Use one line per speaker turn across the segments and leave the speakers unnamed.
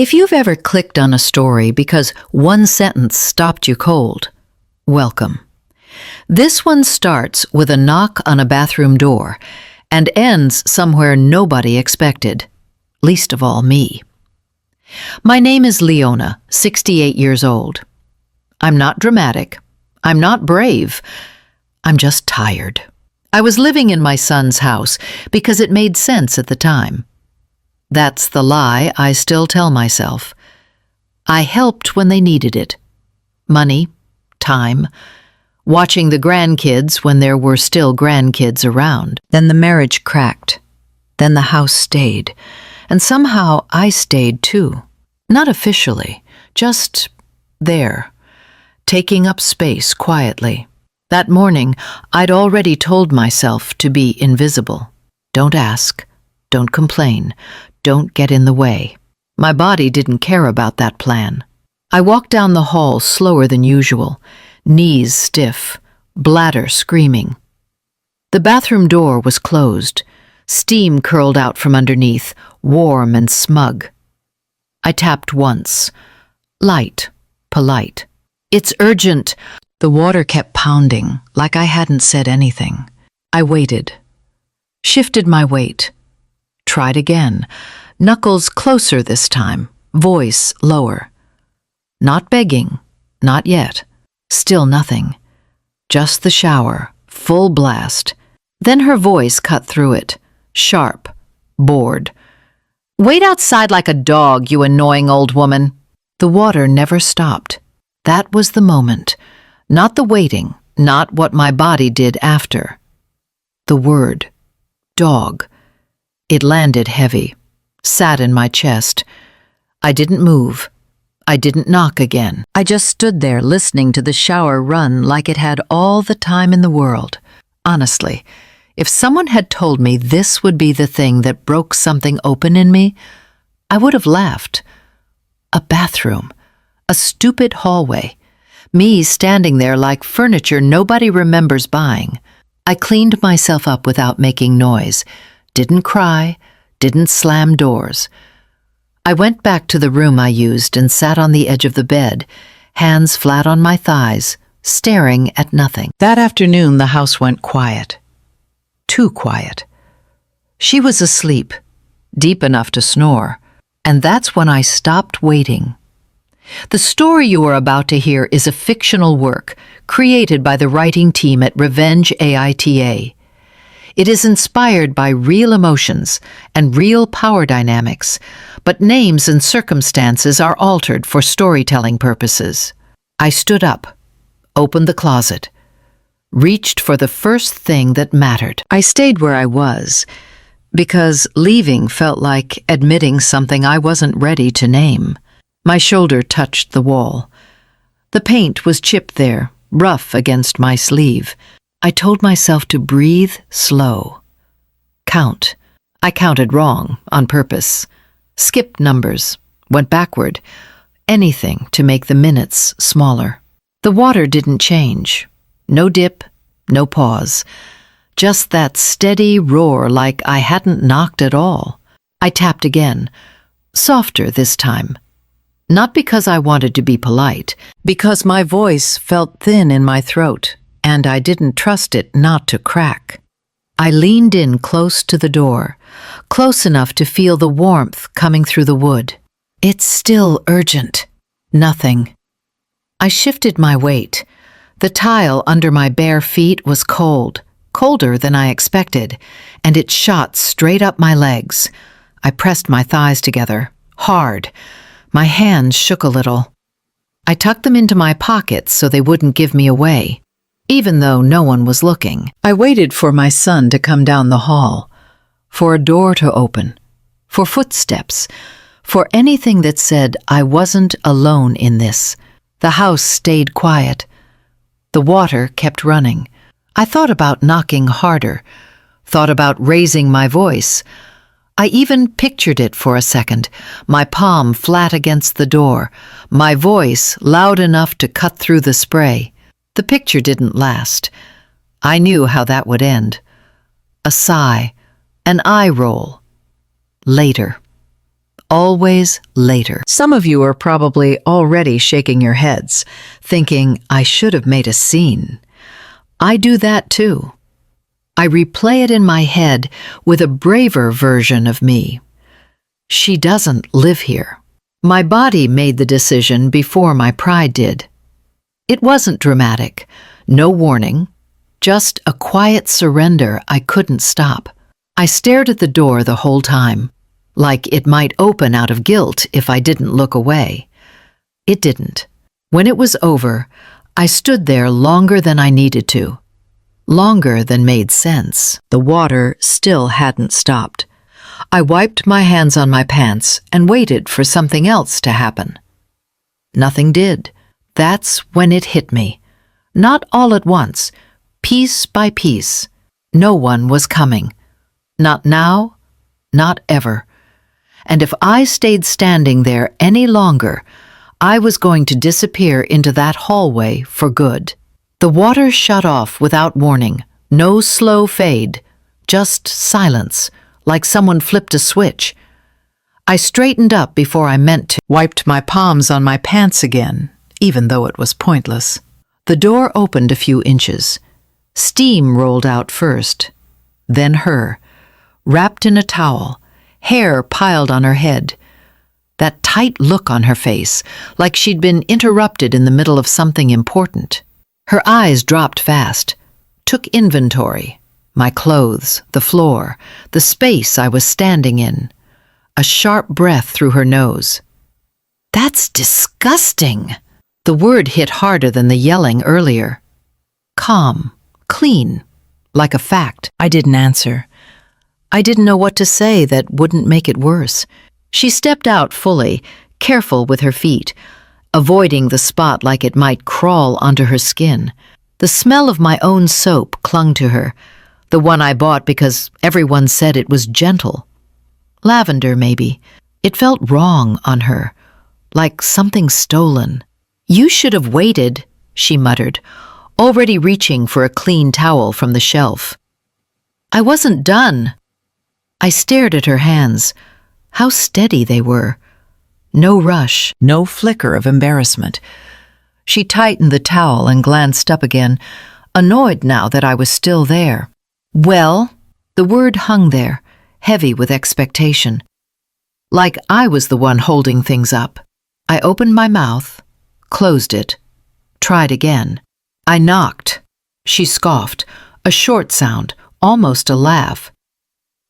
If you've ever clicked on a story because one sentence stopped you cold, welcome. This one starts with a knock on a bathroom door and ends somewhere nobody expected, least of all me. My name is Leona, 68 years old. I'm not dramatic. I'm not brave. I'm just tired. I was living in my son's house because it made sense at the time. That's the lie I still tell myself. I helped when they needed it. Money, time, watching the grandkids when there were still grandkids around. Then the marriage cracked. Then the house stayed. And somehow I stayed too. Not officially, just there, taking up space quietly. That morning, I'd already told myself to be invisible. Don't ask. Don't complain. Don't get in the way. My body didn't care about that plan. I walked down the hall slower than usual, knees stiff, bladder screaming. The bathroom door was closed. Steam curled out from underneath, warm and smug. I tapped once. Light, polite. It's urgent. The water kept pounding, like I hadn't said anything. I waited. Shifted my weight. Tried again. Knuckles closer this time, voice lower. Not begging, not yet. Still nothing. Just the shower, full blast. Then her voice cut through it, sharp, bored. Wait outside like a dog, you annoying old woman. The water never stopped. That was the moment. Not the waiting, not what my body did after. The word, dog. It landed heavy, sat in my chest. I didn't move. I didn't knock again. I just stood there listening to the shower run like it had all the time in the world. Honestly, if someone had told me this would be the thing that broke something open in me, I would have laughed. A bathroom, a stupid hallway, me standing there like furniture nobody remembers buying. I cleaned myself up without making noise, didn't cry, didn't slam doors. I went back to the room I used and sat on the edge of the bed, hands flat on my thighs, staring at nothing. That afternoon the house went quiet. Too quiet. She was asleep, deep enough to snore, and that's when I stopped waiting. The story you are about to hear is a fictional work created by the writing team at Revenge AITA. It is inspired by real emotions and real power dynamics, but names and circumstances are altered for storytelling purposes. I stood up, opened the closet, reached for the first thing that mattered. I stayed where I was, because leaving felt like admitting something I wasn't ready to name. My shoulder touched the wall. The paint was chipped there, rough against my sleeve. I told myself to breathe slow. Count. I counted wrong, on purpose. Skipped numbers, went backward. Anything to make the minutes smaller. The water didn't change. No dip, no pause. Just that steady roar like I hadn't knocked at all. I tapped again, softer this time. Not because I wanted to be polite, because my voice felt thin in my throat, and I didn't trust it not to crack. I leaned in close to the door, close enough to feel the warmth coming through the wood. It's still urgent. Nothing. I shifted my weight. The tile under my bare feet was cold, colder than I expected, and it shot straight up my legs. I pressed my thighs together, hard. My hands shook a little. I tucked them into my pockets so they wouldn't give me away, even though no one was looking. I waited for my son to come down the hall, for a door to open, for footsteps, for anything that said I wasn't alone in this. The house stayed quiet. The water kept running. I thought about knocking harder, thought about raising my voice. I even pictured it for a second, my palm flat against the door, my voice loud enough to cut through the spray. The picture didn't last. I knew how that would end. A sigh, an eye roll. Later. always later. Some of you are probably already shaking your heads, thinking, I should have made a scene. I do that too. I replay it in my head with a braver version of me. She doesn't live here. My body made the decision before my pride did. It wasn't dramatic, no warning, just a quiet surrender I couldn't stop. I stared at the door the whole time, like it might open out of guilt if I didn't look away. It didn't. When it was over, I stood there longer than I needed to, longer than made sense. The water still hadn't stopped. I wiped my hands on my pants and waited for something else to happen. Nothing did. That's when it hit me. Not all at once, piece by piece. No one was coming. Not now, not ever. And if I stayed standing there any longer, I was going to disappear into that hallway for good. The water shut off without warning. No slow fade, just silence, like someone flipped a switch. I straightened up before I meant to, wiped my palms on my pants again, even though it was pointless. The door opened a few inches. Steam rolled out first, then her, wrapped in a towel, hair piled on her head. That tight look on her face, like she'd been interrupted in the middle of something important. Her eyes dropped fast, took inventory. My clothes, the floor, the space I was standing in. A sharp breath through her nose. That's disgusting. The word hit harder than the yelling earlier. Calm, clean, like a fact. I didn't answer. I didn't know what to say that wouldn't make it worse. She stepped out fully, careful with her feet, avoiding the spot like it might crawl onto her skin. The smell of my own soap clung to her, the one I bought because everyone said it was gentle. Lavender, maybe. It felt wrong on her, like something stolen. You should have waited, she muttered, already reaching for a clean towel from the shelf. I wasn't done. I stared at her hands. How steady they were. No rush, no flicker of embarrassment. She tightened the towel and glanced up again, annoyed now that I was still there. Well, the word hung there, heavy with expectation. Like I was the one holding things up. I opened my mouth, closed it, tried again. I knocked. She scoffed, a short sound, almost a laugh.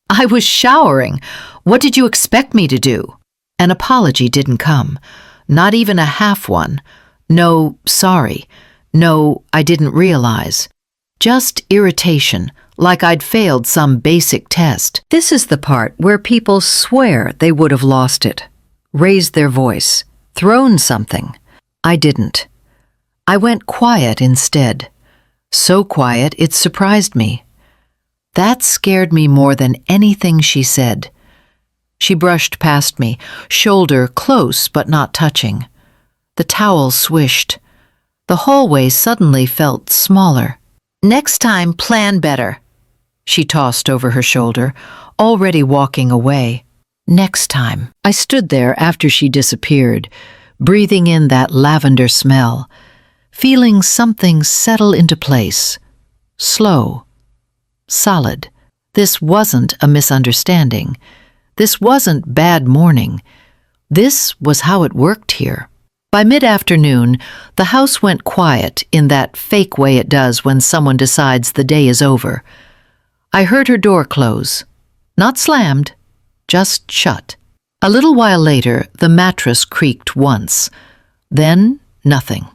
I was showering. What did you expect me to do? An apology didn't come, not even a half one. No, sorry. No, I didn't realize. Just irritation, like I'd failed some basic test. This is the part where people swear they would have lost it, raised their voice, thrown something. I didn't. I went quiet instead. So quiet it surprised me. That scared me more than anything she said. She brushed past me, shoulder close but not touching. The towel swished. The hallway suddenly felt smaller. Next time, plan better. She tossed over her shoulder, already walking away. Next time. I stood there after she disappeared, breathing in that lavender smell, feeling something settle into place. Slow. Solid. This wasn't a misunderstanding. This wasn't bad morning. This was how it worked here. By mid-afternoon, the house went quiet in that fake way it does when someone decides the day is over. I heard her door close. Not slammed, just shut. A little while later, the mattress creaked once. Then, nothing.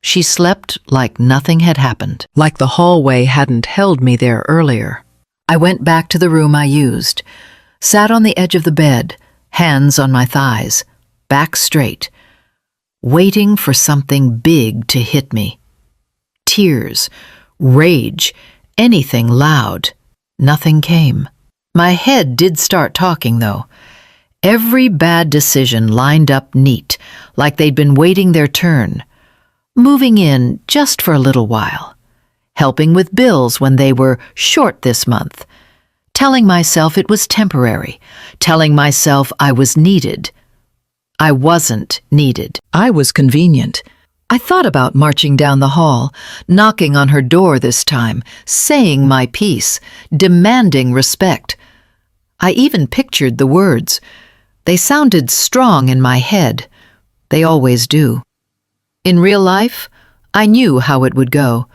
She slept like nothing had happened, like the hallway hadn't held me there earlier. I went back to the room I used, sat on the edge of the bed, hands on my thighs, back straight, waiting for something big to hit me. Tears, rage, anything loud. Nothing came. My head did start talking, though. Every bad decision lined up neat, like they'd been waiting their turn. Moving in just for a little while. Helping with bills when they were short this month. telling myself it was temporary, telling myself I was needed. I wasn't needed. I was convenient. I thought about marching down the hall, knocking on her door this time, saying my piece, demanding respect. I even pictured the words. They sounded strong in my head. They always do. In real life, I knew how it would go.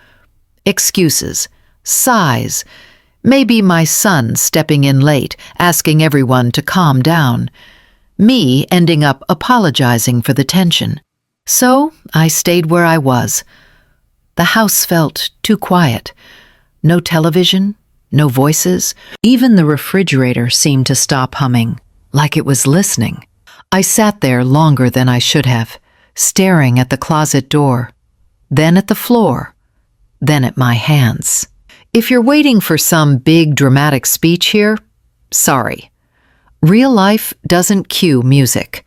Excuses, sighs, maybe my son stepping in late, asking everyone to calm down. Me ending up apologizing for the tension. So I stayed where I was. The house felt too quiet. No television, no voices. Even the refrigerator seemed to stop humming, like it was listening. I sat there longer than I should have, staring at the closet door, then at the floor, then at my hands. If you're waiting for some big dramatic speech here, sorry. Real life doesn't cue music.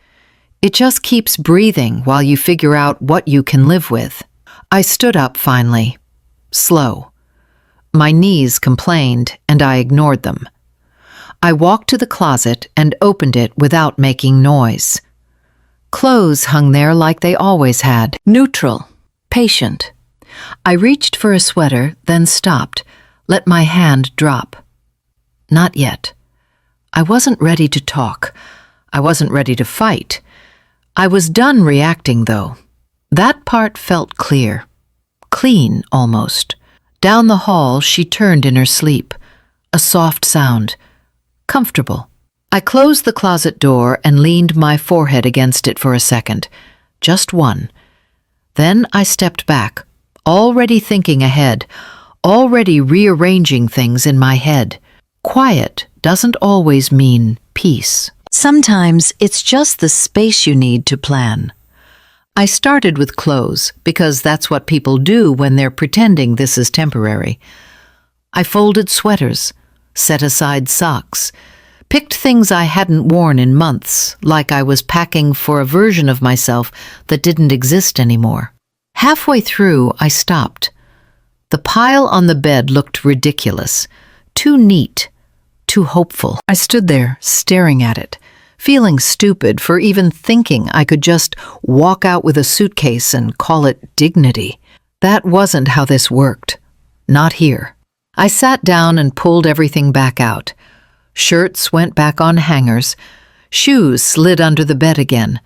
It just keeps breathing while you figure out what you can live with. I stood up finally, slow. My knees complained and I ignored them. I walked to the closet and opened it without making noise. Clothes hung there like they always had, neutral, patient. I reached for a sweater, then stopped, let my hand drop. Not yet. I wasn't ready to talk. I wasn't ready to fight. I was done reacting, though. That part felt clear. Clean, almost. Down the hall, she turned in her sleep. A soft sound. Comfortable. I closed the closet door and leaned my forehead against it for a second. Just one. Then I stepped back, already thinking ahead, already rearranging things in my head. Quiet doesn't always mean peace. Sometimes it's just the space you need to plan. I started with clothes because that's what people do when they're pretending this is temporary. I folded sweaters, set aside socks, picked things I hadn't worn in months, like I was packing for a version of myself that didn't exist anymore. Halfway through, I stopped. The pile on the bed looked ridiculous, too neat, too hopeful. I stood there, staring at it, feeling stupid for even thinking I could just walk out with a suitcase and call it dignity. That wasn't how this worked. Not here. I sat down and pulled everything back out. Shirts went back on hangers. Shoes slid under the bed again.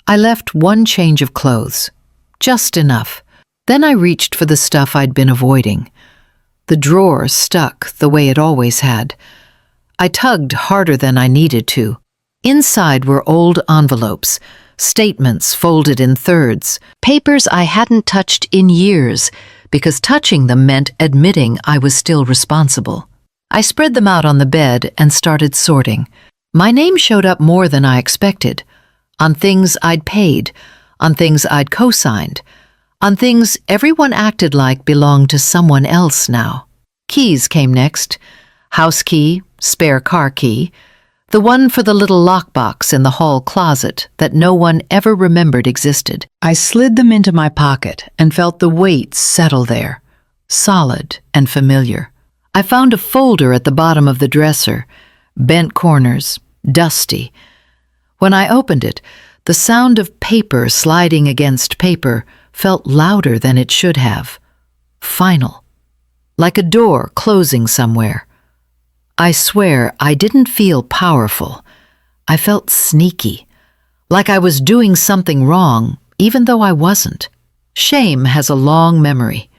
I left one change of clothes. Just enough. Then I reached for the stuff I'd been avoiding. The drawer stuck the way it always had. I tugged harder than I needed to. Inside were old envelopes, statements folded in thirds, papers I hadn't touched in years, because touching them meant admitting I was still responsible. I spread them out on the bed and started sorting. My name showed up more than I expected. On things I'd paid, on things I'd co-signed, on things everyone acted like belonged to someone else now. Keys came next. House key, spare car key, the one for the little lockbox in the hall closet that no one ever remembered existed. I slid them into my pocket and felt the weight settle there, solid and familiar. I found a folder at the bottom of the dresser, bent corners, dusty. When I opened it, the sound of paper sliding against paper felt louder than it should have. Final. Like a door closing somewhere. I swear I didn't feel powerful. I felt sneaky, like I was doing something wrong, even though I wasn't. Shame has a long memory.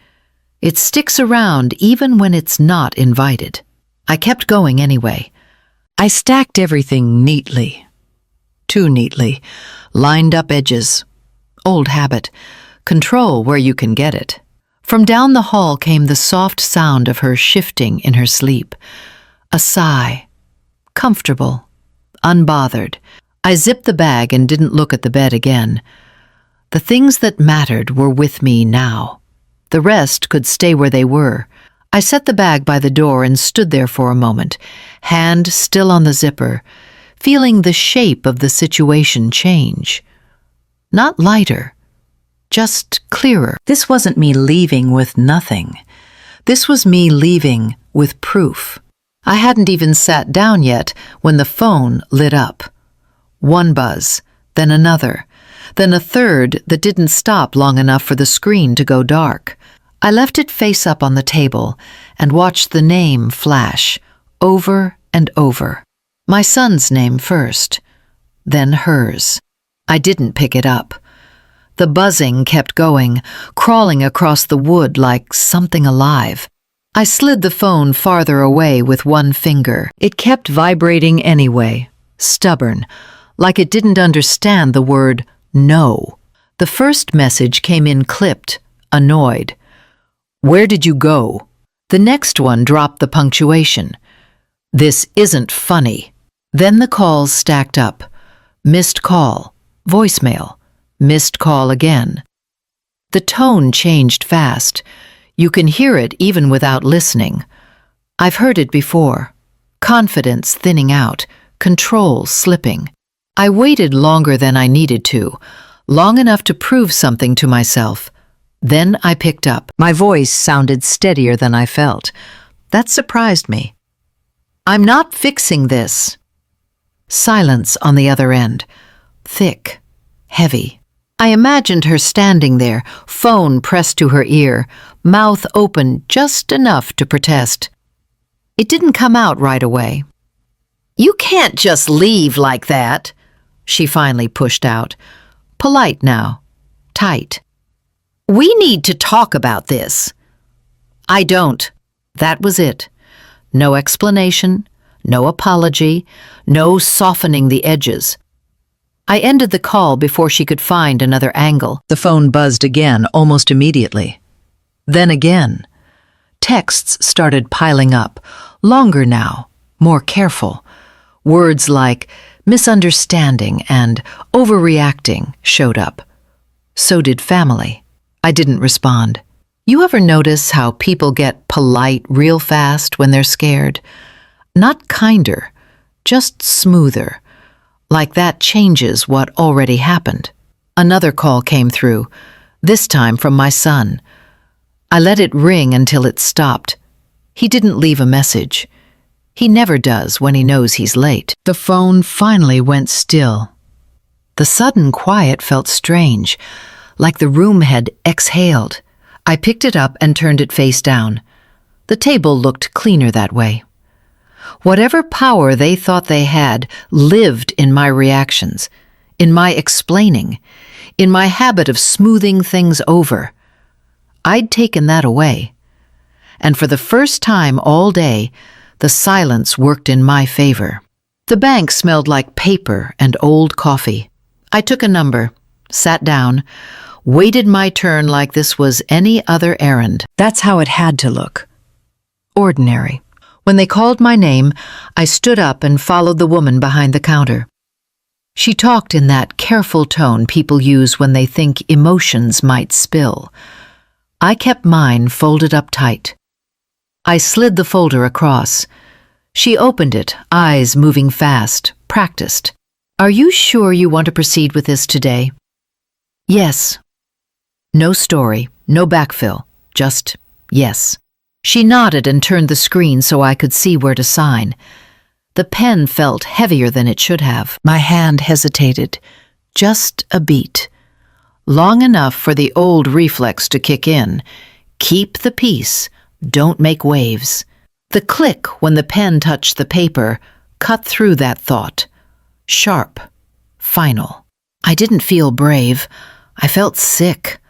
It sticks around even when it's not invited. I kept going anyway. I stacked everything neatly. Too neatly. Lined up edges. Old habit. Control where you can get it. From down the hall came the soft sound of her shifting in her sleep. A sigh. Comfortable. Unbothered. I zipped the bag and didn't look at the bed again. The things that mattered were with me now. The rest could stay where they were. I set the bag by the door and stood there for a moment, hand still on the zipper, feeling the shape of the situation change. Not lighter, just clearer. This wasn't me leaving with nothing. This was me leaving with proof. I hadn't even sat down yet when the phone lit up. One buzz, then another, then a third that didn't stop long enough for the screen to go dark. I left it face up on the table and watched the name flash, over and over. My son's name first, then hers. I didn't pick it up. The buzzing kept going, crawling across the wood like something alive. I slid the phone farther away with one finger. It kept vibrating anyway, stubborn, like it didn't understand the word no. The first message came in clipped, annoyed. "Where did you go?" The next one dropped the punctuation. "This isn't funny." Then the calls stacked up. Missed call, voicemail, missed call again. The tone changed fast. You can hear it even without listening. I've heard it before. Confidence thinning out, control slipping. I waited longer than I needed to, long enough to prove something to myself. Then I picked up. My voice sounded steadier than I felt. That surprised me. "I'm not fixing this." Silence on the other end. Thick, heavy. I imagined her standing there, phone pressed to her ear, mouth open just enough to protest. It didn't come out right away. "You can't just leave like that," she finally pushed out. Polite now, tight. "We need to talk about this." "I don't." That was it. No explanation, no apology, no softening the edges. I ended the call before she could find another angle. The phone buzzed again almost immediately. Then again. Texts started piling up, longer now, more careful. Words like misunderstanding and overreacting showed up. So did family. I didn't respond. You ever notice how people get polite real fast when they're scared? Not kinder, just smoother. Like that changes what already happened. Another call came through, this time from my son. I let it ring until it stopped. He didn't leave a message. He never does when he knows he's late. The phone finally went still. The sudden quiet felt strange, like the room had exhaled. I picked it up and turned it face down. The table looked cleaner that way. Whatever power they thought they had lived in my reactions, in my explaining, in my habit of smoothing things over. I'd taken that away. And for the first time all day, the silence worked in my favor. The bank smelled like paper and old coffee. I took a number, sat down, waited my turn like this was any other errand. That's how it had to look. Ordinary. When they called my name, I stood up and followed the woman behind the counter. She talked in that careful tone people use when they think emotions might spill. I kept mine folded up tight. I slid the folder across. She opened it, eyes moving fast, practiced. "Are you sure you want to proceed with this today?" "Yes." No story, no backfill, just yes. She nodded and turned the screen so I could see where to sign. The pen felt heavier than it should have. My hand hesitated, just a beat. Long enough for the old reflex to kick in. Keep the peace, don't make waves. The click when the pen touched the paper cut through that thought. Sharp, final. I didn't feel brave. I felt sick.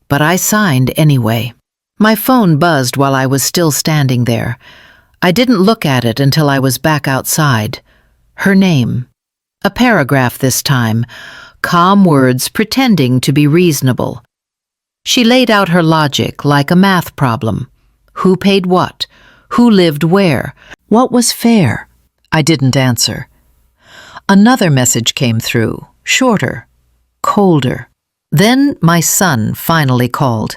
But I signed anyway. My phone buzzed while I was still standing there. I didn't look at it until I was back outside. Her name. A paragraph this time. Calm words pretending to be reasonable. She laid out her logic like a math problem. Who paid what? Who lived where? What was fair? I didn't answer. Another message came through, shorter, colder. Then my son finally called.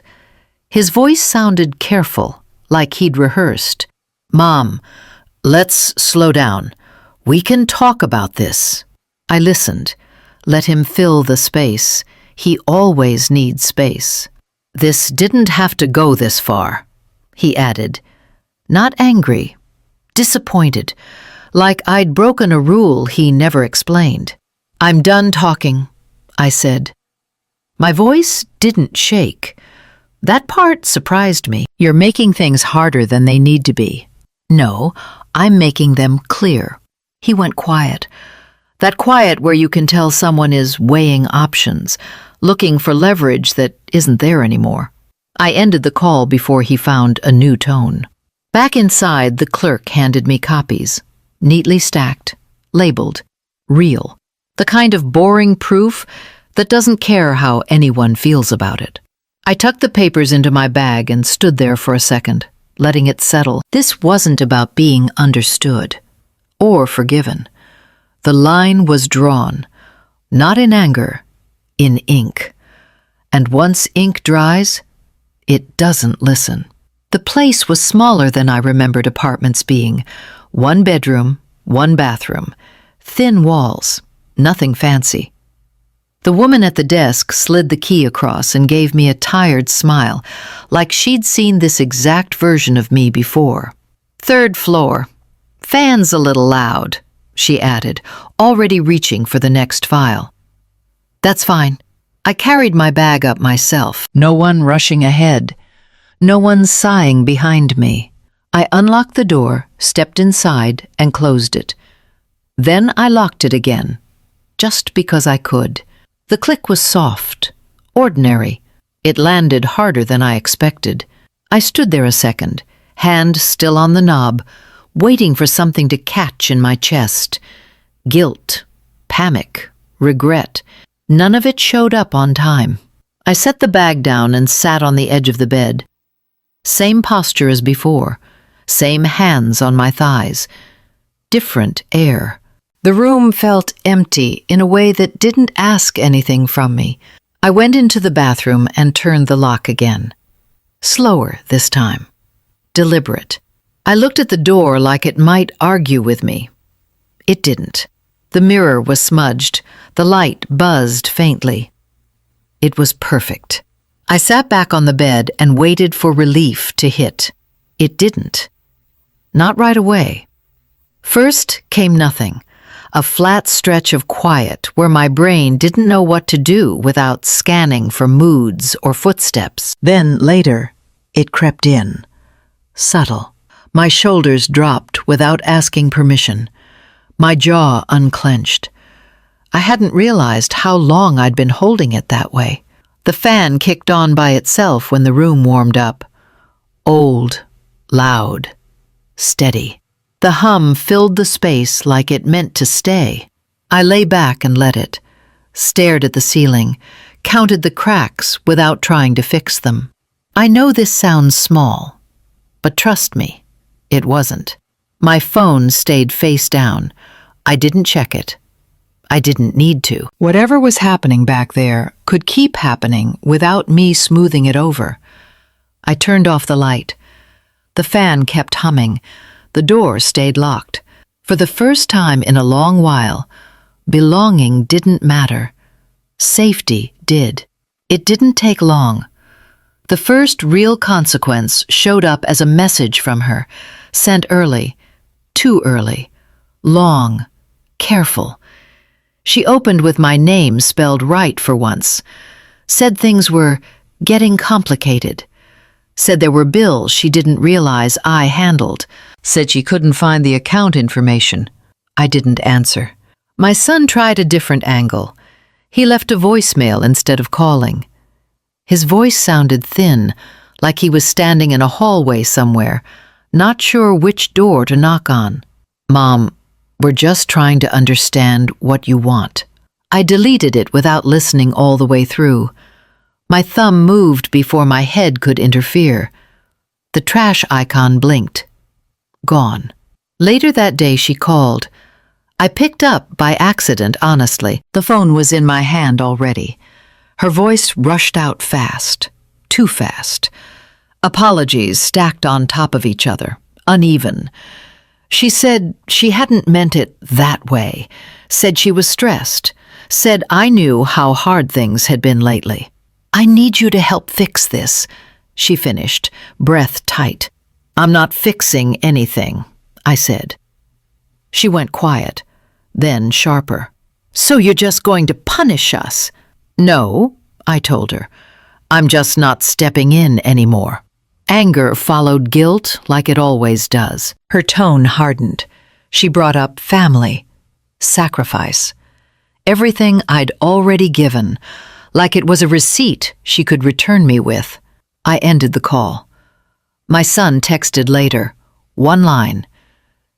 His voice sounded careful, like he'd rehearsed. "Mom, let's slow down. We can talk about this." I listened, let him fill the space. He always needs space. "This didn't have to go this far," he added. Not angry, disappointed, like I'd broken a rule he never explained. "I'm done talking," I said. My voice didn't shake. That part surprised me. "You're making things harder than they need to be." "No, I'm making them clear." He went quiet. That quiet where you can tell someone is weighing options, looking for leverage that isn't there anymore. I ended the call before he found a new tone. Back inside, the clerk handed me copies, neatly stacked, labeled, real. The kind of boring proof that doesn't care how anyone feels about it. I tucked the papers into my bag and stood there for a second, letting it settle. This wasn't about being understood or forgiven. The line was drawn, not in anger, in ink. And once ink dries, it doesn't listen. The place was smaller than I remembered apartments being. 1 bedroom, 1 bathroom, thin walls, nothing fancy. The woman at the desk slid the key across and gave me a tired smile, like she'd seen this exact version of me before. "3rd floor. Fan's a little loud," she added, already reaching for the next file. "That's fine." I carried my bag up myself, no one rushing ahead, no one sighing behind me. I unlocked the door, stepped inside, and closed it. Then I locked it again, just because I could. The click was soft, ordinary. It landed harder than I expected. I stood there a second, hand still on the knob, waiting for something to catch in my chest. Guilt, panic, regret. None of it showed up on time. I set the bag down and sat on the edge of the bed. Same posture as before, same hands on my thighs. Different air. The room felt empty in a way that didn't ask anything from me. I went into the bathroom and turned the lock again. Slower this time. Deliberate. I looked at the door like it might argue with me. It didn't. The mirror was smudged. The light buzzed faintly. It was perfect. I sat back on the bed and waited for relief to hit. It didn't. Not right away. First came nothing. A flat stretch of quiet where my brain didn't know what to do without scanning for moods or footsteps. Then later, it crept in. Subtle. My shoulders dropped without asking permission. My jaw unclenched. I hadn't realized how long I'd been holding it that way. The fan kicked on by itself when the room warmed up. Old, loud, steady. The hum filled the space like it meant to stay. I lay back and let it, stared at the ceiling, counted the cracks without trying to fix them. I know this sounds small, but trust me, it wasn't. My phone stayed face down. I didn't check it. I didn't need to. Whatever was happening back there could keep happening without me smoothing it over. I turned off the light. The fan kept humming. The door stayed locked. For the first time in a long while, belonging didn't matter. Safety did. It didn't take long. The first real consequence showed up as a message from her, sent early, too early, long, careful. She opened with my name spelled right for once, said things were getting complicated, said there were bills she didn't realize I handled, said she couldn't find the account information. I didn't answer. My son tried a different angle. He left a voicemail instead of calling. His voice sounded thin, like he was standing in a hallway somewhere, not sure which door to knock on. "Mom, we're just trying to understand what you want." I deleted it without listening all the way through. My thumb moved before my head could interfere. The trash icon blinked. Gone. Later that day she called. I picked up by accident, honestly. The phone was in my hand already. Her voice rushed out fast. Too fast. Apologies stacked on top of each other. Uneven. She said she hadn't meant it that way. Said she was stressed. Said I knew how hard things had been lately. "I need you to help fix this," she finished, breath tight. "I'm not fixing anything. I said. She went quiet, then sharper. So you're just going to punish us? No, I told her. I'm just not stepping in anymore. Anger followed guilt like it always does. Her tone hardened. She brought up family, sacrifice, everything I'd already given, like it was a receipt she could return me with. I ended the call. My son texted later, one line,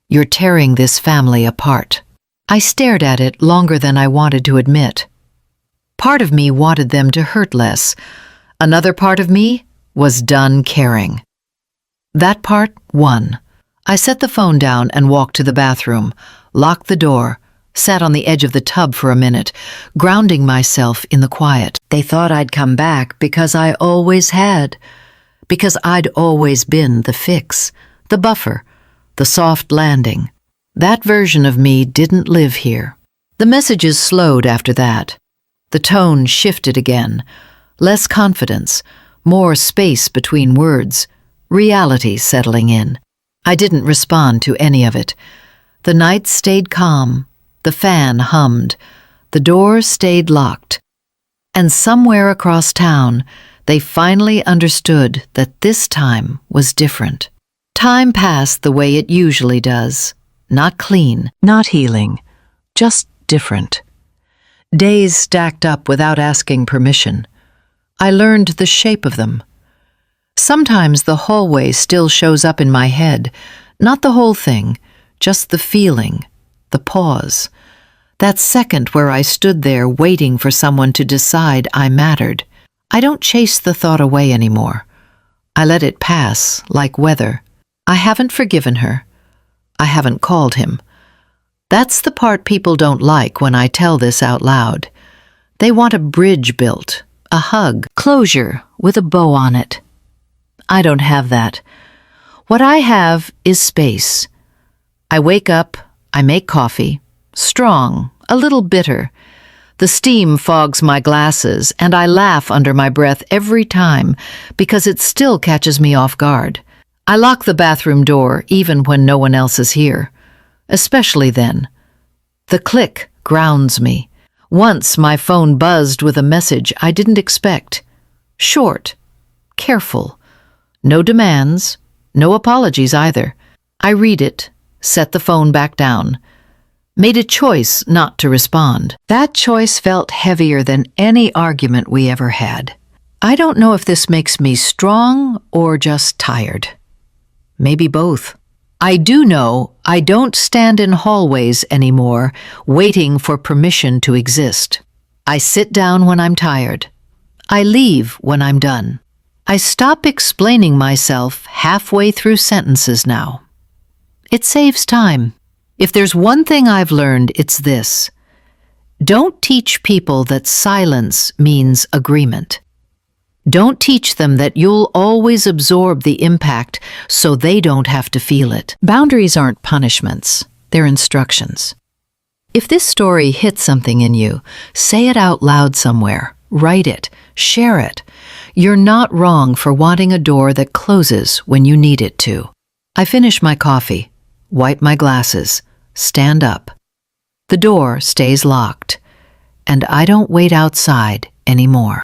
"You're tearing this family apart." I stared at it longer than I wanted to admit. Part of me wanted them to hurt less. Another part of me was done caring. That part won. I set the phone down and walked to the bathroom, locked the door, sat on the edge of the tub for a minute, grounding myself in the quiet. They thought I'd come back because I always had, because I'd always been the fix, the buffer, the soft landing. That version of me didn't live here. The messages slowed after that. The tone shifted again. Less confidence, more space between words, reality settling in. I didn't respond to any of it. The night stayed calm, the fan hummed, the door stayed locked. And somewhere across town, they finally understood that this time was different. Time passed the way it usually does. Not clean, not healing, just different. Days stacked up without asking permission. I learned the shape of them. Sometimes the hallway still shows up in my head, not the whole thing, just the feeling, the pause. That second where I stood there waiting for someone to decide I mattered. I don't chase the thought away anymore. I let it pass like weather. I haven't forgiven her. I haven't called him. That's the part people don't like when I tell this out loud. They want a bridge built, a hug, closure with a bow on it. I don't have that. What I have is space. I wake up, I make coffee, strong, a little bitter. The steam fogs my glasses, and I laugh under my breath every time because it still catches me off guard. I lock the bathroom door even when no one else is here, especially then. The click grounds me. Once my phone buzzed with a message I didn't expect. Short, careful, no demands, no apologies either. I read it, set the phone back down. Made a choice not to respond. That choice felt heavier than any argument we ever had. I don't know if this makes me strong or just tired. Maybe both. I do know I don't stand in hallways anymore, waiting for permission to exist. I sit down when I'm tired. I leave when I'm done. I stop explaining myself halfway through sentences now. It saves time. If there's one thing I've learned, it's this. Don't teach people that silence means agreement. Don't teach them that you'll always absorb the impact so they don't have to feel it. Boundaries aren't punishments, they're instructions. If this story hits something in you, say it out loud somewhere, write it, share it. You're not wrong for wanting a door that closes when you need it to. I finish my coffee, wipe my glasses, stand up. The door stays locked, and I don't wait outside anymore.